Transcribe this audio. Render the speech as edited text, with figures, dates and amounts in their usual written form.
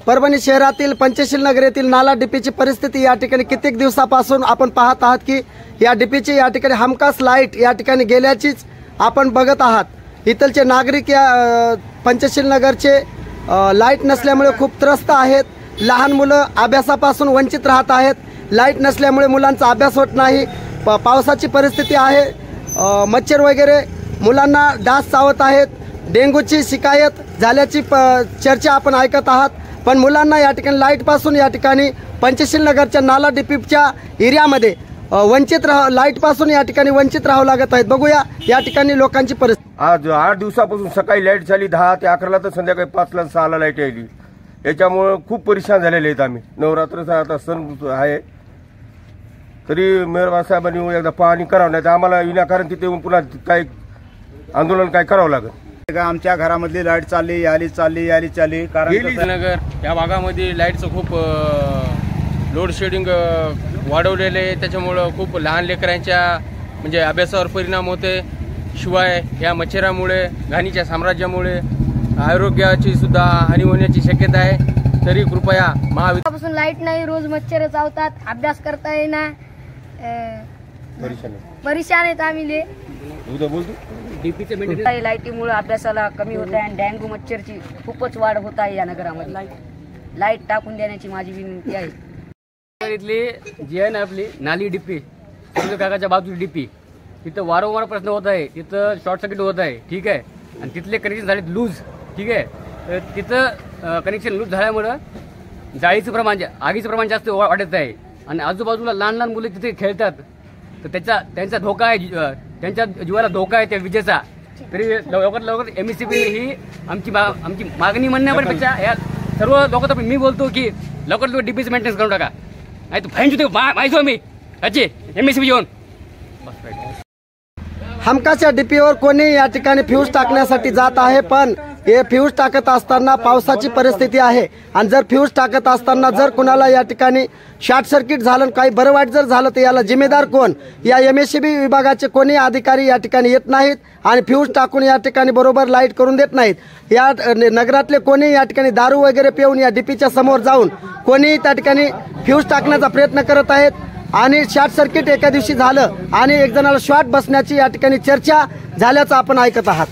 परभणी शहरातील पंचशील नगर येथील नाला डीपीची परिस्थिती या ठिकाणी कित्येक दिवसापासून आपण पाहत आहात की या डीपीची या ठिकाणी हमखास लाईट या ठिकाणी गेल्याचीच आपण बघत आहात। इथलचे नागरिक या पंचशील नगरचे लाईट नसल्यामुळे खूप त्रस्त आहेत। लहान मुलं अभ्यासापासून वंचित राहत आहेत। लाईट नसल्यामुळे मुलांचा अभ्यास होत नाही। पावसाची परिस्थिती आहे, मच्छर वगैरे मुलांना डास चावत आहेत। डेंग्यूची शिकायत झाल्याची चर्चा आपण ऐकत आहात। पण मुलांना या ठिकाणी लाईटपासून या ठिकाणी पंचशील नगरच्या नाला डीपीच्या एरियामध्ये लाईटपासून या ठिकाणी वंचित राहावं लागत आहेत। बघूया या ठिकाणी लोकांची परिस्थिती। आज 8 दिवसापासून सकाळी लाईट झाली 10 ते 11ला तर संध्याकाळी 5 ला 6 ला लाईट यायली। याच्यामुळे खूप परेशान झालेले आहेत आम्ही। नवरात्रचा आता सण आहे तरी मेहरबान साहेबांनी एकदा पाहणी करावं, नाही तर आम्हाला विनाकारण तिथे येऊन पुन्हा काय आंदोलन काय करावं लागेल। आमच्या घरामधली लाईट चालली आली कारण नगर या भागामध्ये लाईटचं खूप लोड शेडिंग वाढवलेलं आहे। त्याच्यामुळं खूप लहान लेकरांच्या म्हणजे अभ्यासावर परिणाम होते। शिवाय या मच्छरामुळे घाणीच्या साम्राज्यामुळे आरोग्याची सुद्धा हानी होण्याची शक्यता आहे। तरी कृपया महाविद्यालयापासून लाईट नाही, रोज मच्छर चावतात, अभ्यास करता येईना, परेशान आहेत आम्ही। लाईटीमुळे अभ्यासाला कमी होत आहे आणि डेंग्यू मच्छरची खूपच वाढ होत आहे या नगरामध्ये। लाईट टाकून देण्याची माझी विनंती आहे। इथली जी आहे ना आपली नाली डीपी काकाच्या बाजूची डीपी, तिथं वारंवार प्रश्न होत आहे, तिथं शॉर्ट सर्किट होत आहे, ठीक आहे। आणि तिथले कनेक्शन झालेत लूज, ठीक आहे। तर तिथं कनेक्शन लूज झाल्यामुळं जाळीचं प्रमाण आगीचं प्रमाण जास्त वाढत आहे आणि आजूबाजूला लहान लहान मुलं तिथे खेळतात, तर त्यांचा धोका आहे, त्यांच्या जीवाला धोका आहे त्या विजेचा। तरी लवकरात लवकर MSCB ही आमची मागणी म्हणण्यापेक्षा या सर्व लोक तर मी बोलतो की लवकरात लवकर डीपीचं मेंटेनन्स करून टाका, नाही तर फाईन होते माहिती हो मी याची MSCB येऊन। हमखास या डीपीवर कोणी या ठिकाणी फ्यूज टाकण्यासाठी जात आहे, पण हे फ्यूज टाकत असताना पावसाची परिस्थिती आहे आणि जर फ्यूज टाकत असताना जर कुणाला या ठिकाणी शॉर्ट सर्किट झालं, काही बरं वाईट जर झालं तर याला जिम्मेदार कोण? या MSCB विभागाचे कोणी अधिकारी या ठिकाणी येत नाहीत आणि फ्यूज टाकून या ठिकाणी बरोबर लाईट करून देत नाहीत। या नगरातले कोणी या ठिकाणी दारू वगैरे पिऊन या डीपीच्या समोर जाऊन कोणी त्या ठिकाणी फ्यूज टाकण्याचा प्रयत्न करत आहेत आणि शॉर्ट सर्किट एका दिवशी झालं आणि एक जणाला शॉर्ट बसण्याची या ठिकाणी चर्चा झाल्याचं आपण ऐकत आहात।